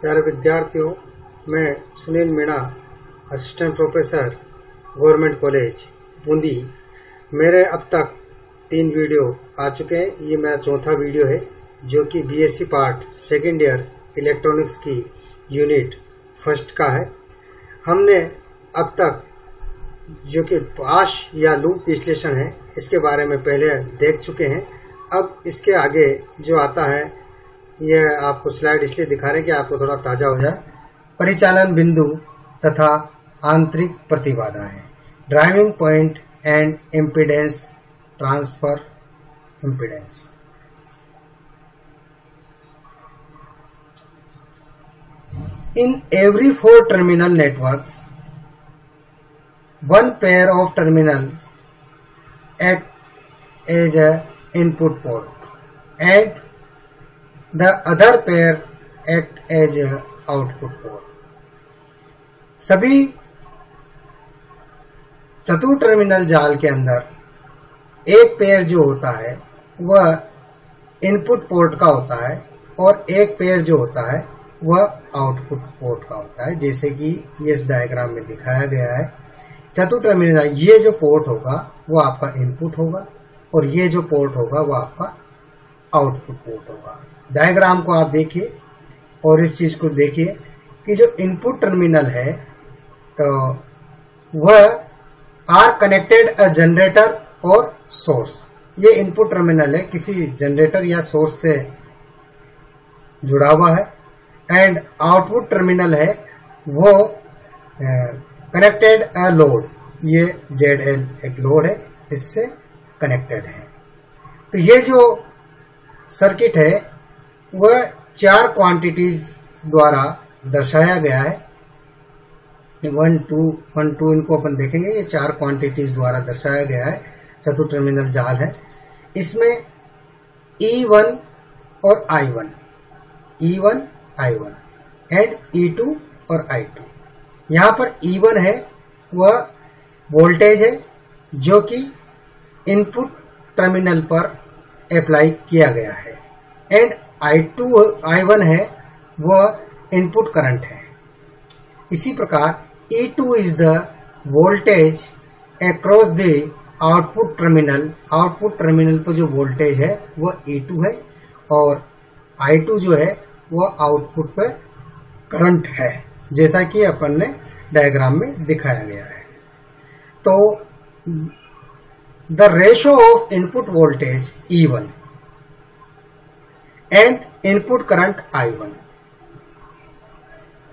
प्यारे विद्यार्थियों, मैं Sunil Meena, assistant professor, government college Bundi. मेरे अब तक 3 वीडियो आ चुके हैं। ये मेरा चौथा वीडियो है जो कि BSc part second year electronics की यूनिट फर्स्ट का है। हमने अब तक जो कि पाश या लूप विश्लेषण है इसके बारे में पहले देख चुके हैं। अब इसके आगे जो आता है यह आपको स्लाइड इसलिए दिखा रहे हैं कि आपको थोड़ा ताजा हो जाए। परिचालन बिंदु तथा आंतरिक प्रतिबाधाएं, driving point and impedance transfer impedance. In every 4 terminal networks, one pair of terminal act as a input port and the other pair act as a output port. सभी चतुर टर्मिनल जाल के अंदर एक पेयर जो होता है वह इनपुट पोर्ट का होता है और एक पेयर जो होता है वह आउटपुट पोर्ट का होता है, जैसे कि ये इस डायग्राम में दिखाया गया है। चतुर टर्मिनल, ये जो पोर्ट होगा वो आपका इनपुट होगा और ये जो पोर्ट होगा वो आपका आउटपुट पोर्ट होगा। डायग्राम को आप देखिए और इस चीज को देखिए कि जो इनपुट टर्मिनल है तो वह आर कनेक्टेड अ जनरेटर और सोर्स। ये इनपुट टर्मिनल है, किसी जनरेटर या सोर्स से जुड़ा हुआ है। एंड आउटपुट टर्मिनल है वो कनेक्टेड अ लोड, ये ZL एक लोड है, इससे कनेक्टेड है। तो ये जो सर्किट है वह 4 क्वांटिटीज द्वारा दर्शाया गया है। 1 2 इनको अपन देखेंगे। ये 4 क्वांटिटीज द्वारा दर्शाया गया है, चतुर टर्मिनल जाल है। इसमें E1 और I1 एंड E2 और I2। यहां पर E1 है वह वोल्टेज है जो कि इनपुट टर्मिनल पर अप्लाई किया गया है एंड I1 है वह इनपुट करंट है। इसी प्रकार E2 is the voltage across the output terminal. Output terminal पर जो वोल्टेज है वह E2 है और I2 जो है वह आउटपुट पे करंट है, जैसा कि अपन ने डायग्राम में दिखाया गया है। तो the ratio of input voltage E1 and input current I1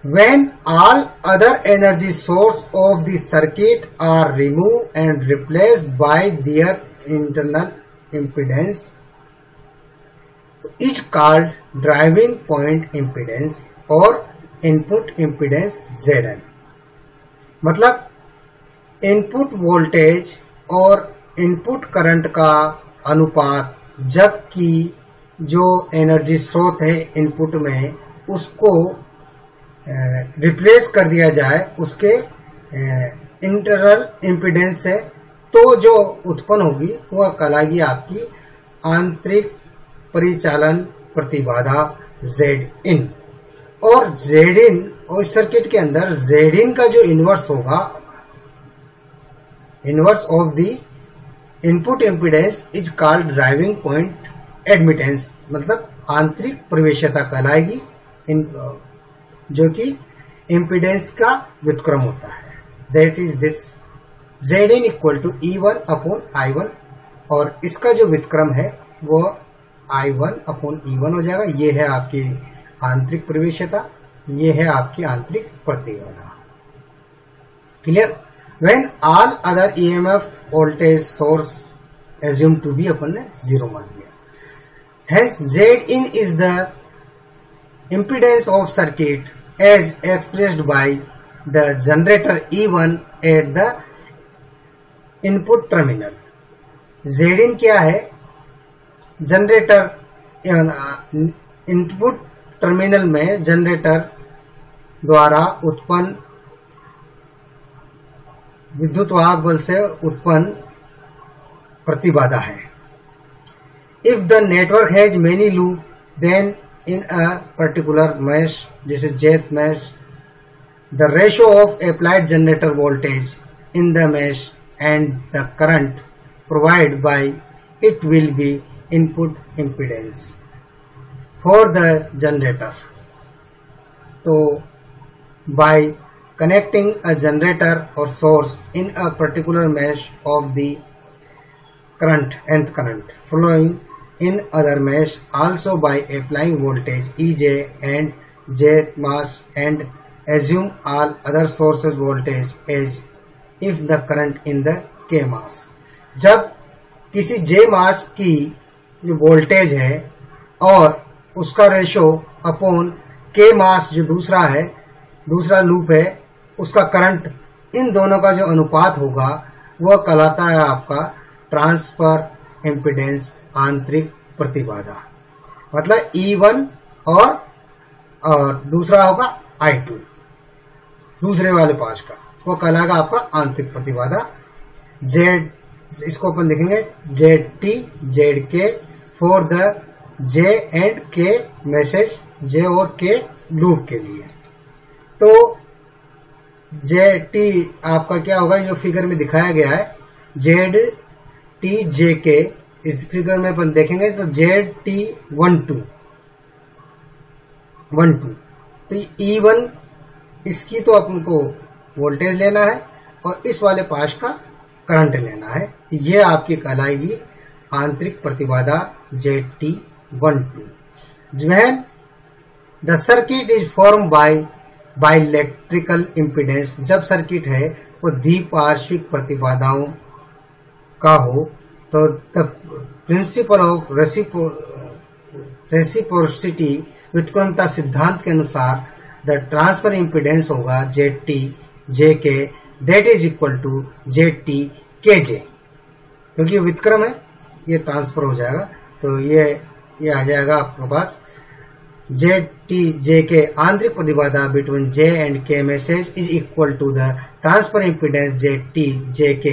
when all other energy source of the circuit are removed and replaced by their internal impedance is called driving point impedance और input impedance ZN। मतलब input voltage और input current का अनुपात, जबकि जो energy स्रोत है input में उसको रिप्लेस कर दिया जाए उसके इंटरनल इम्पीडेंस से, तो जो उत्पन्न होगी वह कहलाएगी आपकी आंतरिक परिचालन प्रतिबाधा Zin। और Zin और इस सर्किट के अंदर Zin का जो इनवर्स होगा, inverse of the input impedance is called driving point admittance. मतलब आंतरिक प्रवेश्यता कहलाएगी, जो कि इम्पीडेंस का व्युत्क्रम होता है। That is this Zin equal to E1 upon I1 और इसका जो व्युत्क्रम है वो I1 अपॉन E1 हो जाएगा। ये है आपकी आंतरिक प्रवेश्यता, ये है आपकी आंतरिक प्रतिबाधा। Clear? When all other EMF voltage source assume to be, अपन ने 0 मान दिया। Hence Zin is the impedance of circuit as expressed by the generator E1 at the input terminal. Zin क्या है? जनरेटर इनपुट टर्मिनल में generator द्वारा उत्पन्न विद्युत वाहक बल से उत्पन्न प्रतिबाधा है। If the network has many loops, then in a particular mesh, जैसे jth mesh, the ratio of applied generator voltage in the mesh and the current provided by it will be input impedance for the generator. So by connecting a generator or source in a particular mesh of the current, nth current flowing in other mesh, also by applying voltage EJ and jth mass and assume all other sources voltage as if the current in the k mass. जब किसी j मास की जो voltage है और उसका ratio upon k मास जो दूसरा loop है, उसका करंट, इन दोनों का जो अनुपात होगा वह कहलाता है आपका ट्रांसफर इम्पीडेंस, आंतरिक प्रतिबाधा। मतलब E1 और दूसरा होगा I2, दूसरे वाले पास का, वो कहलाएगा आपका आंतरिक प्रतिबाधा। Z, इसको अपन देखेंगे ZT ZK for the J and K message, J और K लूप के लिए। तो ZT आपका क्या होगा, जो फिगर में दिखाया गया है ZT JK, इस फिगर में अपन देखेंगे तो ZT 12 तो E1 इसकी तो अपन को वोल्टेज लेना है और इस वाले पास का करंट लेना है। ये आपकी कहलाएगी आंतरिक प्रतिबाधा ZT12। When the circuit is formed by electrical impedance, जब सर्किट है वो द्विपार्श्विक प्रतिबाधाओं का हो, तो द प्रिंसिपल ऑफ रेसिप्रोसिटी, व्युत्क्रमता सिद्धांत के अनुसार द ट्रांसफर इम्पीडेंस होगा ZT JK that is equal to ZT KJ, क्योंकि ये व्युत्क्रम है, ये ट्रांसफर हो जाएगा, तो ये आ जाएगा आपके पास ZT JK आंतरिक प्रतिबाधा between J and K message is equal to the transfer impedance ZT JK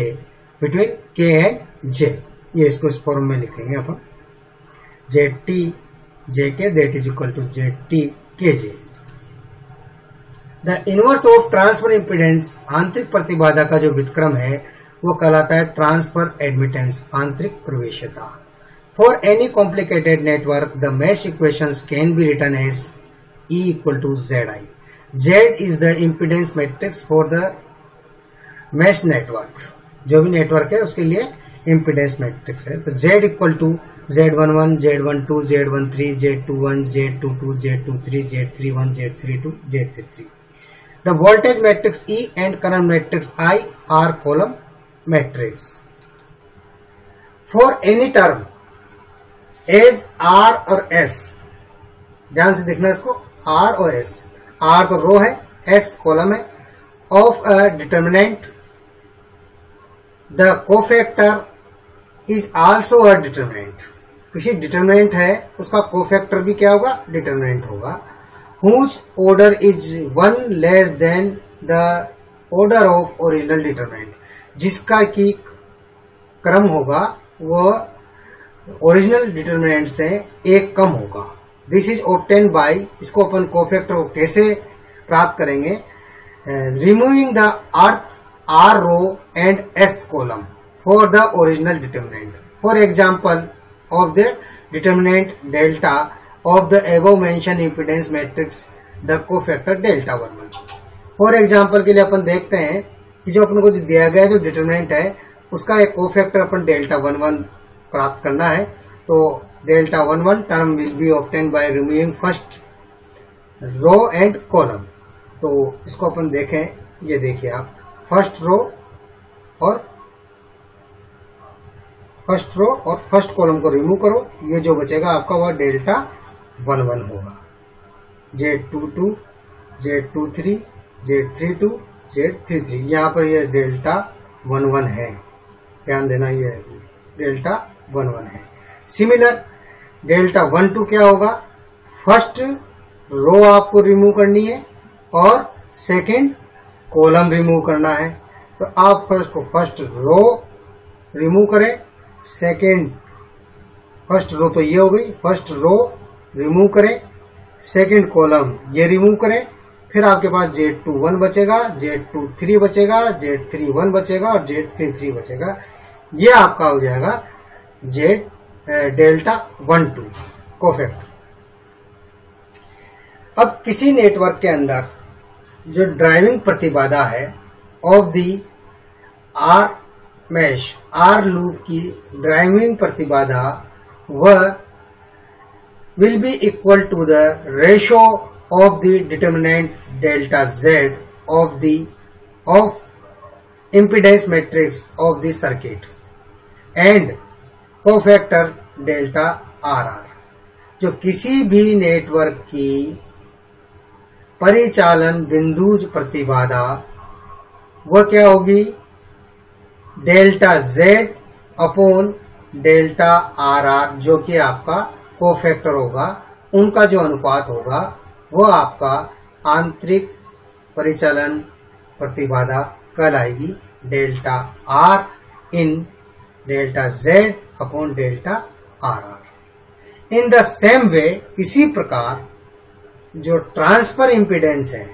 between K and J। ये इसको इस फॉर्म में लिखेंगे अपन, ZT JK that is equal to ZT KJ। The inverse of transfer impedance, आंतरिक प्रतिबाधा का जो व्युत्क्रम है वो कहलाता है ट्रांसफर एडमिटेंस, आंतरिक प्रवेश्यता। For any complicated network, the mesh equations can be written as E equal to Zi. Z is the impedance matrix for the mesh network. जो भी नेटवर्क है उसके लिए impedance matrix है। तो Z equal to Z11, Z12, Z13, Z21, Z22, Z23, Z31, Z32, Z33. The voltage matrix E and current matrix I are column matrix. For any term as R और S, ध्यान से देखना इसको, R और S, R तो row है, S column है, of a determinant the cofactor is also a determinant, किसी डिटर्मिनेंट है उसका कोफैक्टर भी क्या होगा, डिटर्मिनेंट होगा। Whose order is 1 less than the order of original determinant, जिसका की क्रम होगा वो ओरिजिनल डिटर्मिनेंट से एक कम होगा। दिस इज ऑब्टेन बाय, इसको अपन कोफैक्टर को कैसे प्राप्त करेंगे, removing the rth R row and S column for the original determinant. For example of the determinant delta of the above mention impedance matrix the cofactor delta 11। For example के लिए अपन देखते हैं कि जो अपन को जो दिया गया जो डिटर्मिनेंट है उसका एक कोफैक्टर अपन डेल्टा 11 प्राप्त करना है। तो delta 11 term will be obtain by removing first row and column. तो इसको अपन देखें, ये देखिए आप, फर्स्ट रो और फर्स्ट कॉलम को रिमूव करो, ये जो बचेगा आपका वह डेल्टा 11 होगा। Z22, Z23, Z32, Z33, यहाँ पर ये डेल्टा 11 है, ध्यान देना, ये डेल्टा 11 है। सिमिलर डेल्टा 12 क्या होगा, फर्स्ट रो आपको रिमूव करनी है और सेकंड कॉलम रिमूव करना है। तो आप फर्स्ट रो रिमूव करें, सेकंड, फर्स्ट रो तो ये हो गई, फर्स्ट रो रिमूव करें सेकंड कॉलम ये रिमूव करें, फिर आपके पास Z21 बचेगा, Z23 बचेगा, Z31 बचेगा और Z33 बचेगा। ये आपका हो जाएगा डेल्टा 1 2 कोफैक्टर। अब किसी नेटवर्क के अंदर जो ड्राइविंग प्रतिबाधा है of the R mesh, R loop की ड्राइविंग प्रतिबाधा वह will be equal to the ratio of the determinant delta Z of impedance matrix of the circuit and cofactor delta RR। जो किसी भी नेटवर्क की परिचालन बिंदुज प्रतिबाधा वह क्या होगी, delta Z upon delta RR, जो कि आपका कोफैक्टर होगा। उनका जो अनुपात होगा वह आपका आंतरिक परिचालन प्रतिबाधा कहलाएगी, delta R in delta Z upon delta RR। In the same way, इसी प्रकार जो ट्रांसफर इम्पीडेंस है,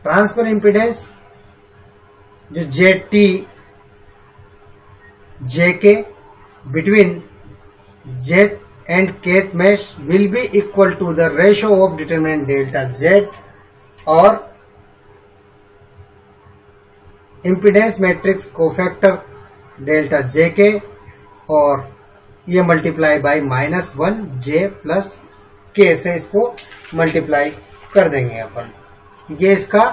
ट्रांसफर इम्पीडेंस जो ZT JK between J and kth mesh will be equal to the ratio of determinant delta Z और impedance matrix cofactor delta JK, और ये multiply by -1 J plus K से इसको multiply कर देंगे अपन। ये इसका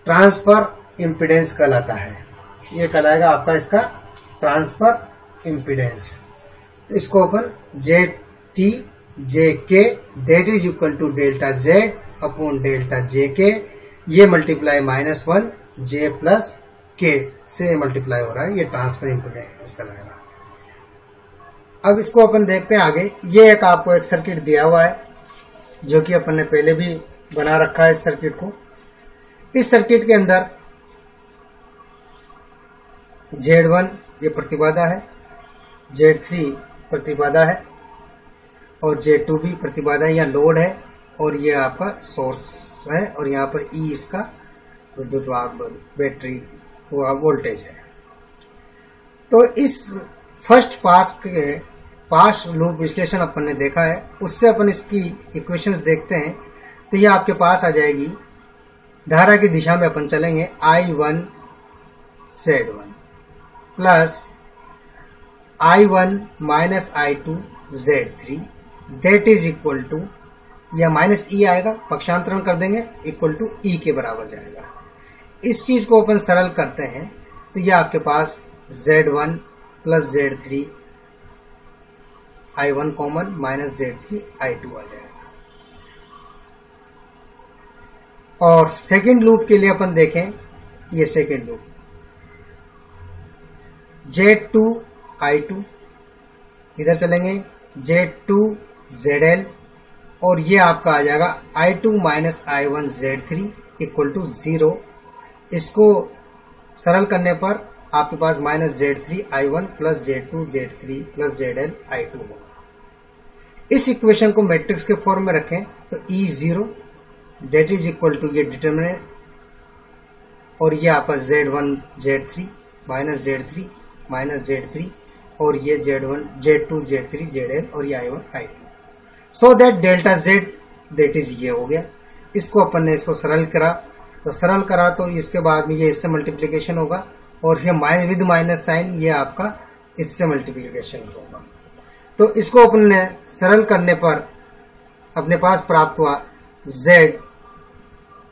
ट्रांसफर इम्पीडेंस कहलाता है। ये कहलाएगा आपका इसका ट्रांसफर इम्पीडेंस। इसको अपन ZT JK that is equal to delta Z upon delta JK, ये मल्टीप्लाई -1 J प्लस K से मल्टीप्लाई हो रहा है, ये ट्रांसफर इम्पीडेंस कहलाएगा। अब इसको अपन देखते हैं आगे। ये एक आपको एक सर्किट दिया हुआ है जो कि अपन ने पहले भी बना रखा है इस सर्किट को। इस सर्किट के अंदर Z1 ये प्रतिबाधा है, Z3 प्रतिबाधा है और Z2 भी प्रतिबाधा या लोड है, और ये आपका सोर्स है, और यहाँ पर E इसका विद्युत वाहक बैटरी वोल्टेज है। तो इस फर्स्ट पास लूप विश्लेषण अपन ने देखा है, उससे अपन इसकी इक्वेशंस देखते हैं। तो ये आपके पास आ जाएगी, धारा की दिशा में अपन चलेंगे, I1 Z1 plus I1 minus I2 Z3 that is equal to, या माइनस E आएगा, पक्षांतरण कर देंगे, इक्वल टू E के बराबर जाएगा। इस चीज को अपन सरल करते हैं तो ये आपके पास Z1 plus Z3 I1 common minus Z3 I2 आ जाएगा। और सेकेंड लूप के लिए अपन देखें, ये सेकेंड लूप Z2 I2, इधर चलेंगे Z2 ZL, और ये आपका आ जाएगा I2 minus I1 Z3 equal to 0। इसको सरल करने पर आपके पास minus Z3 I1 plus Z2 Z3 plus ZL I2 होगा। इस इक्वेशन को मैट्रिक्स के फॉर्म में रखें तो E0 that is equal to ये डिटर्मिनेंट, और ये आपका Z1 Z3 minus Z3 minus Z3, और ये Z1 Z2 Z3 ZL, और ये I1 I2। So that delta Z that is ये हो गया। इसको अपन ने इसको सरल करा, तो सरल करा तो इसके बाद में ये इससे मल्टीप्लिकेशन होगा, और फिर विद माइनस साइन ये आपका इससे मल्टीप्लिकेशन होगा। तो इसको अपन ने सरल करने पर अपने पास प्राप्त हुआ Z,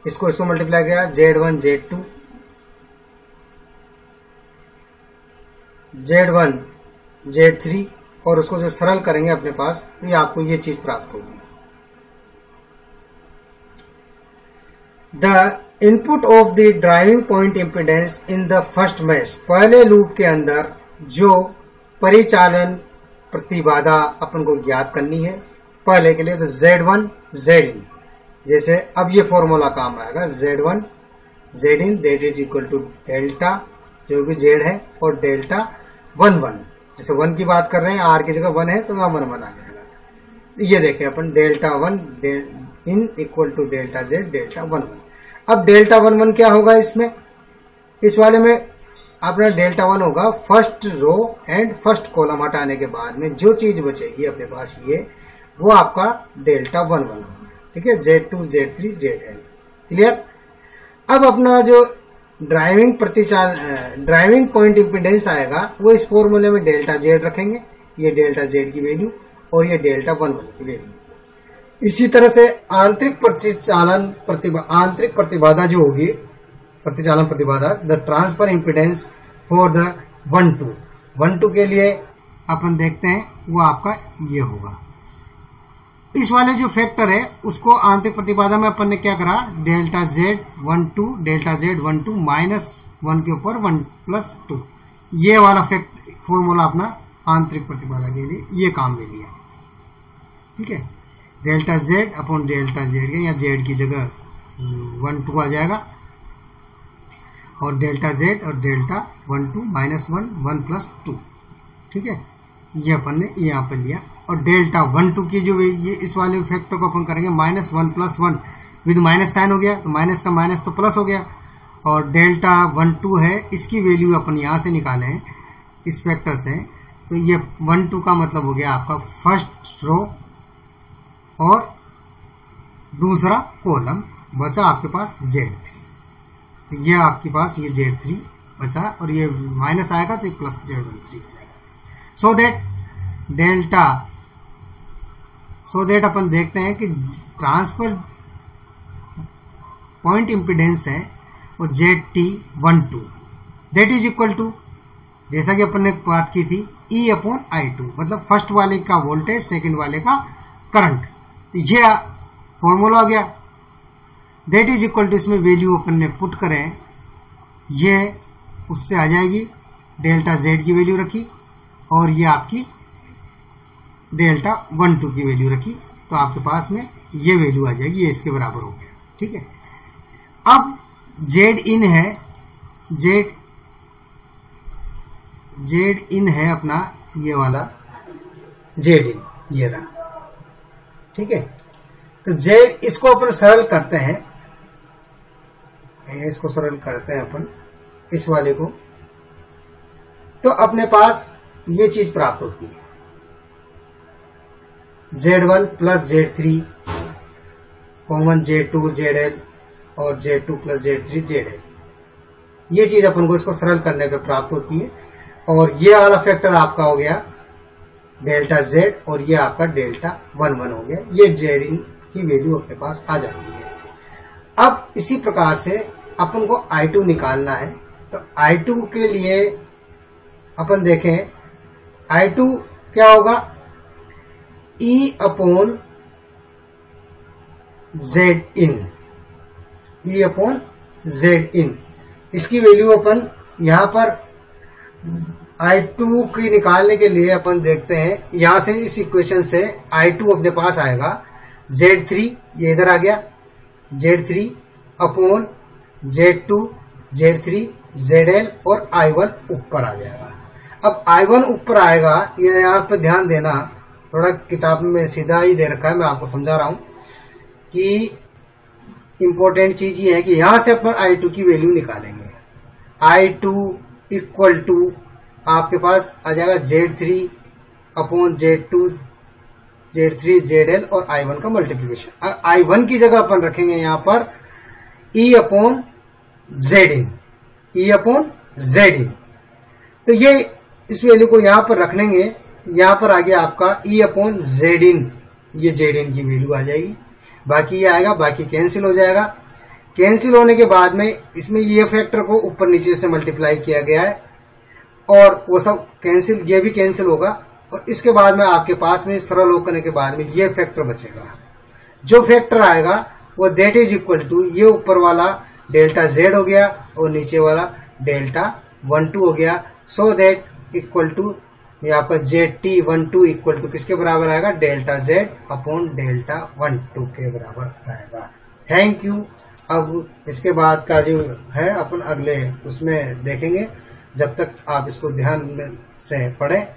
इसको इसको मल्टीप्लाई किया Z1 Z2 Z1 Z3, और उसको जो सरल करेंगे अपने पास तो ये आपको ये चीज प्राप्त होगी। The input of the driving point impedance in the first mesh, पहले लूप के अंदर जो परिचालन प्रतिबाधा अपन को ज्ञात करनी है पहले के लिए, तो Z1 Zin, जैसे अब ये फॉर्मूला काम आएगा, Z1 Zin that is equal to delta जो भी Z है और डेल्टा 1 1 जैसे 1 की बात कर रहे हैं, आर की जगह 1 है तो वहां 1 1 आ जाएगा। ये देखें अपन delta 1 in equal to delta Z delta 1 1। अब डेल्टा 1 1 क्या होगा इसमें, इस वाले में अपना डेल्टा 1 होगा first row and first column हटाने के बाद में जो चीज बचेगी अपने पास ये, वो आपका डेल्टा 1 1 होगा। ठीक है, Z2 Z3 ZL क्लियर। अब अपना जो ड्राइविंग पॉइंट इंपिडेंस आएगा वो इस फॉर्मूले में डेल्टा जेड रखेंगे, ये डेल्टा जेड की वैल्यू और ये डेल्टा 1 1 की वैल्यू। इसी तरह से आंतरिक प्रतिबाधा जो होगी, प्रतिचालन प्रतिबाधा, the transfer impedance for the 1 2 के लिए अपन देखते हैं वो आपका ये होगा। इस वाले जो फैक्टर है उसको आंतरिक प्रतिबाधा में अपन ने क्या करा, delta Z 1 2 delta Z 1 2 minus 1 के ऊपर 1 प्लस 2, ये वाला फॉर्मूला अपना आंतरिक प्रतिबाधा के लिए ये काम में लिया। ठीक है, delta Z upon delta Z या जेड की जगह 1 2 आ जाएगा और डेल्टा जेड और डेल्टा 1 2 माइनस 1 1 प्लस 2। ठीक है, ये अपन ने यहाँ पे लिया। और डेल्टा 1 2 की जो ये इस वाले फैक्टर को अपन करेंगे minus 1 plus 1 with minus sign हो गया, तो माइनस का माइनस तो प्लस हो गया। और डेल्टा 1 2 है, इसकी वैल्यू अपन यहाँ से निकाले हैं इस फैक्टर से, तो ये 1 2 का मतलब हो गया आपका फर्स्ट रो और दूसरा कॉलम, बचा आपके पास Z3। तो ये आपके पास ये Z3 बचा और ये माइनस आएगा तो प्लस Z13 हो जाएगा। सो दैट अपन देखते हैं कि ट्रांसफर पॉइंट इंपिडेंस है वो ZT1 2 that is equal to, जैसा कि अपन ने बात की थी, E अपॉन I2, मतलब फर्स्ट वाले का वोल्टेज सेकंड वाले का करंट। तो ये फॉर्मूला आ गया। दैट इज इक्वल टू, इसमें वैल्यू अपन ने पुट करें, ये उससे आ जाएगी, डेल्टा Z की वैल्यू रखी और ये आपकी डेल्टा 1 2 की वैल्यू रखी, तो आपके पास में ये वैल्यू आ जाएगी, ये इसके बराबर हो गया। ठीक है, अब Z इन है अपना ये वाला Z इन, ये रहा। ठीक है, तो Z इसको अपन सरल करते हैं, इसको सरल करते हैं अपन इस वाले को, तो अपने पास ये चीज प्राप्त होती है, Z1 plus Z3 common Z2 ZL और Z2 प्लस Z3 ZL, ये चीज अपन को इसको सरल करने पे प्राप्त होती है। और ये वाला फैक्टर आपका हो गया डेल्टा Z और ये आपका डेल्टा 1 1 हो गया, ये Z इन की वैल्यू अपने पास आ जाती है। अब इसी प्रकार से अपन को I2 निकालना है, तो I2 के लिए अपन देखें, I2 क्या होगा, E अपॉन Z इन, E अपॉन Z इन, इसकी वैल्यू अपन यहां पर I2 की निकालने के लिए अपन देखते हैं, यहां से इस इक्वेशन से I2 अपने पास आएगा Z3, ये इधर आ गया, Z3 upon Z2 Z3 ZL और I1 ऊपर आ जाएगा। अब I1 ऊपर आएगा, ये यहाँ पे ध्यान देना, थोड़ा किताब में सीधा ही दे रखा है, मैं आपको समझा रहा हूं कि इंपॉर्टेंट चीज ये है कि यहां से अपन I2 की वैल्यू निकालेंगे। I2 इक्वल टू आपके पास आ जाएगा Z3 upon Z2 Z3 ZL और I1 का मल्टीप्लीकेशन। I1 की जगह अपन रखेंगे यहां पर E अपॉन Z इन, E अपॉन Z इन, तो ये इस वैल्यू को यहां पर रख लेंगे, यहां पर आ गया आपका E अपॉन Z इन, ये Z इन की वैल्यू आ जाएगी, बाकी ये आएगा, बाकी कैंसिल हो जाएगा। कैंसिल होने के बाद में इसमें ये फैक्टर को ऊपर नीचे से मल्टीप्लाई किया गया है और वो सब कैंसिल, ये भी कैंसिल होगा, और इसके बाद में आपके पास में सरल होने के बाद में ये फैक्टर बचेगा। जो फैक्टर आएगा वो दैट इज इक्वल टू, ये ऊपर वाला डेल्टा Z हो गया और नीचे वाला डेल्टा 1 2 हो गया। सो दैट इक्वल टू यहाँ पर ZT1 2 इक्वल टू किसके बराबर आएगा, डेल्टा Z अपॉन डेल्टा 1 2 के बराबर आएगा। Thank you. अब इसके बाद का जो है अपन अगले उसमें देखेंगे, जब तक आप इसको ध्यान से पढ़ें